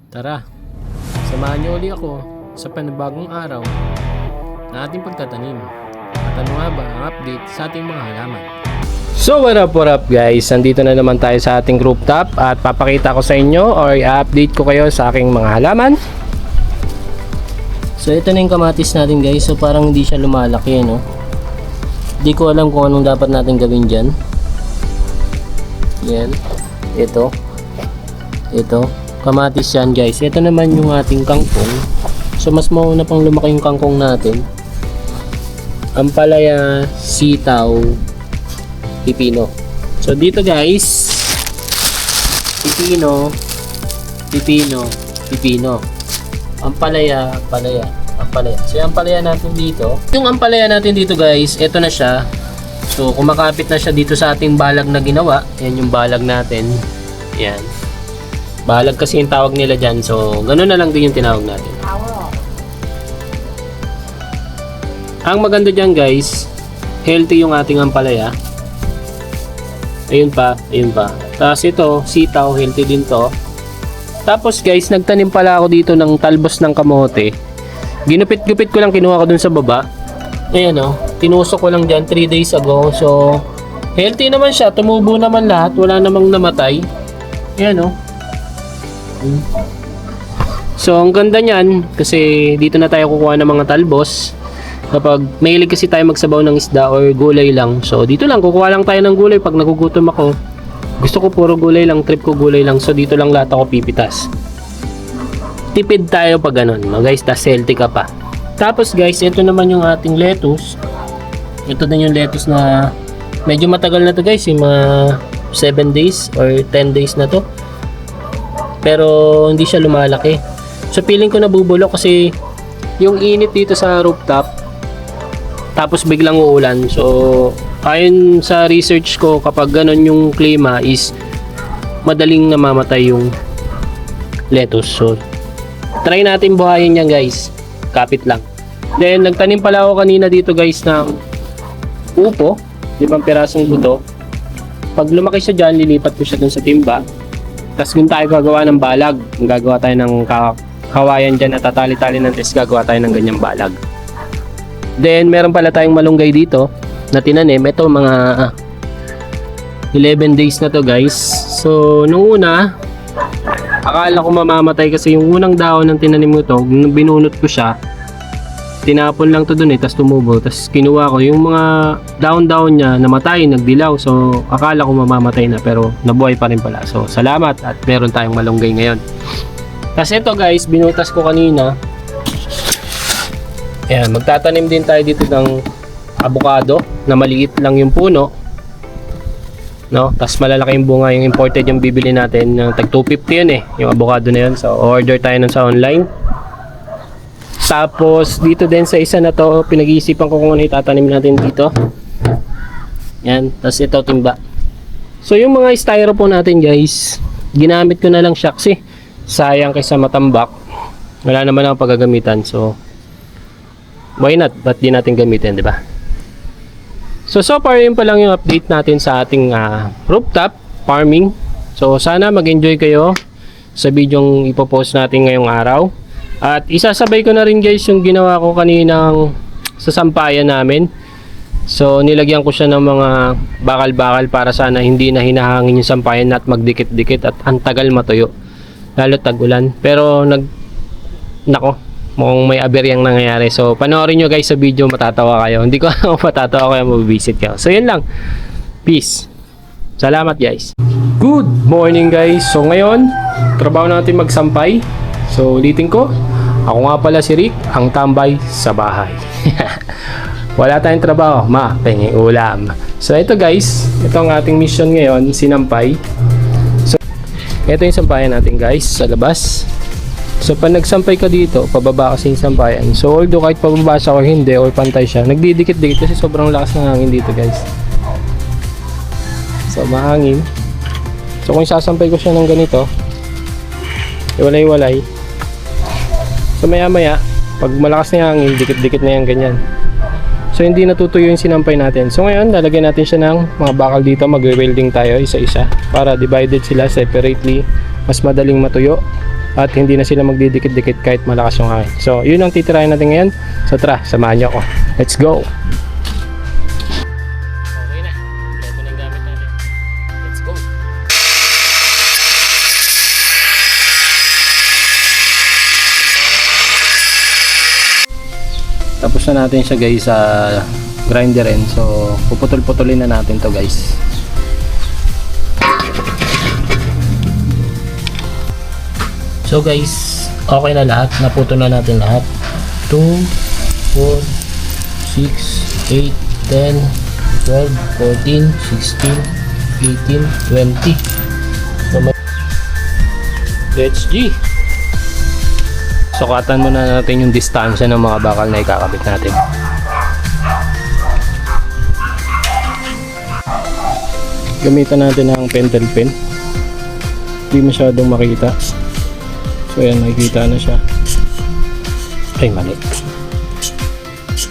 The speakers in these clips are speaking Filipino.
Tara, samahan niyo uli ako sa panibagong araw na ating pagtatanim. At ano nga ba ang update sa ating mga halaman? So what up guys, nandito na naman tayo sa ating rooftop at papakita ko sa inyo or i-update ko kayo sa aking mga halaman. So ito na yung kamatis natin guys, so parang hindi siya lumalaki no. Hindi ko alam kung anong dapat natin gawin dyan. Yan, ito kamatis yan guys. Ito naman yung ating kangkong. So mas mauna pang lumaki yung kangkong natin. Ampalaya, sitaw, pipino. So dito guys, pipino. Ampalaya. So yung ampalaya natin dito. Yung ampalaya natin dito guys, ito na siya. So kumakapit na siya dito sa ating balag na ginawa. Yan yung balag natin. Yan. Balag kasi yung tawag nila dyan. So ganoon na lang din yung tinawag natin. Ang maganda dyan guys, healthy yung ating ampalaya. Ayun pa. Tapos ito, sitaw, healthy din to. Tapos guys, nagtanim pala ako dito ng talbos ng kamote. Ginupit-gupit ko lang, kinuha ko dun sa baba. Ayan o, tinusok ko lang dyan 3 days ago. So, healthy naman siya, tumubo naman lahat, wala namang namatay. Ayan o. So, ang ganda nyan, kasi dito na tayo kukuha ng mga talbos. Kapag mahilig kasi tayo magsabaw ng isda or gulay lang. So dito lang, kukuha lang tayo ng gulay pag nagugutom ako. Gusto ko puro gulay lang, trip ko gulay lang. So dito lang lahat ako pipitas. Tipid tayo pag ganun, no guys, tas healthy ka pa. Tapos guys, ito naman yung ating lettuce. Ito din yung lettuce na medyo matagal na to guys, yung mga 7 days or 10 days na to. Pero hindi siya lumalaki. So feeling ko nabubulok kasi yung init dito sa rooftop. Tapos biglang uulan. So, ayon sa research ko, kapag ganon yung klima is madaling namamatay yung lettuce. So, try natin buhayin yan guys. Kapit lang. Then, nagtanim pala ako kanina dito guys ng upo. 5 pirasong buto. Pag lumaki siya dyan, lilipat ko siya dun sa timba. Tapos kung tayo gagawa ng balag, gagawa tayo ng kawayan dyan at tatali-tali ng test, gagawa tayo ng ganyang balag. Then, meron pala tayong malunggay dito na tinanim. Ito, mga 11 days na to guys. So, nung una, akala ko mamamatay kasi yung unang dahon ng tinanim ko to, nung binunot ko siya, tinapon lang to dun tapos tumubo. Tapos kinuha ko yung mga dahon-dahon niya, namatay, nagdilaw. So, akala ko mamamatay na pero nabuhay pa rin pala. So, salamat at meron tayong malunggay ngayon. Tapos ito guys, binutas ko kanina. Ayan, magtatanim din tayo dito ng avocado na maliit lang yung puno. No? Tapos malalaki yung bunga, yung imported yung bibili natin. Tag 250 yun yung avocado na yun. So, order tayo nun sa online. Tapos, dito din sa isa na to, pinag-iisipan ko kung ano itatanim natin dito. Yan, tapos ito timba. So, yung mga styrofoam natin guys, ginamit ko na lang siya kasi sayang kaysa matambak. Wala naman akong paggagamitan. So, why not? Ba't di natin gamitin, di ba? So far yun pa lang yung update natin sa ating rooftop farming. So sana mag-enjoy kayo sa videong ipopost natin ngayong araw. At isasabay ko na rin guys yung ginawa ko kaninang sa sampayan namin. So nilagyan ko siya ng mga bakal-bakal para sana hindi na hinahangin yung sampayan at magdikit-dikit at ang tagal matuyo. Lalo tag-ulan. Pero nako, mukhang may aberyang nangyayari. So, panoorin nyo guys sa video, matatawa kayo. Hindi ko alam matatawa kayo, mabibisit kayo. So, yun lang. Peace. Salamat guys. Good morning guys. So, ngayon, trabaho natin magsampay. So, ulitin ko. Ako nga pala si Rick, ang tambay sa bahay. Wala tayong trabaho, penging ulam. So, ito guys, ito ang ating mission ngayon, sinampay. So, ito yung sampayan natin guys, sa labas. So, pag nagsampay ka dito, pababa kasi yung sampayan. So, although kahit pababa siya o hindi, or pantay siya, nagdidikit-dikit kasi sobrang lakas ng hangin dito, guys. So, mahangin. So, kung sasampay ko siya ng ganito, iwalay-walay. So, maya-maya, pag malakas na yung hangin, dikit-dikit na yung ganyan. So, hindi natutuyo yung sinampay natin. So, ngayon, lalagyan natin siya ng mga bakal dito. Mag-welding tayo, isa-isa. Para divided sila separately. Mas madaling matuyo. at hindi na sila magdidikit-dikit kahit malakas yung hangin. So yun ang titirahin natin ngayon. So tara, samahan nyo ako. Let's go! Okay na, ito na yung gamit natin. Let's go! Tapos na natin siya guys sa grinderin. So puputol-putulin na natin to guys. So guys, okay na lahat. Naputo na natin lahat. 2, 4, 6, 8, 10, 12, 14, 16, 18, 20. So let's G. Sukatan muna natin yung distansya ng mga bakal na ikakabit natin. Gamitan natin ang pentel pen. Hindi masyadong makita. So ayan, nakikita na siya. Ay, mali.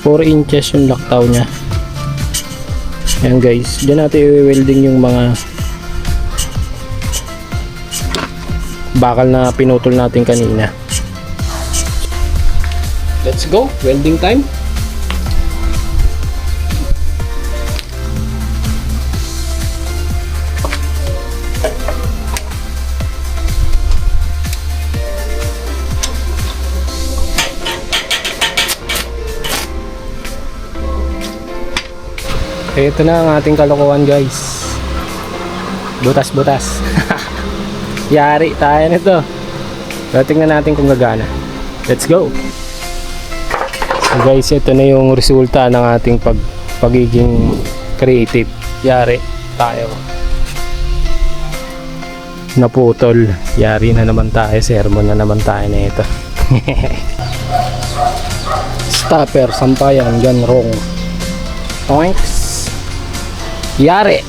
4 inches yung laktaw niya. Ayan guys, dyan natin i-welding yung mga bakal na pinutol natin kanina. Let's go, welding time. Ito na ang ating kalokohan guys. Butas-butas. Yari tayo nito. So tingnan natin kung gagana. Let's go. So guys, ito na yung resulta ng ating pagiging creative. Yari tayo. Naputol. Yari na naman tayo. Sermon na naman tayo na ito. Stopper, sampayan, gun wrong. Oinks. Yari.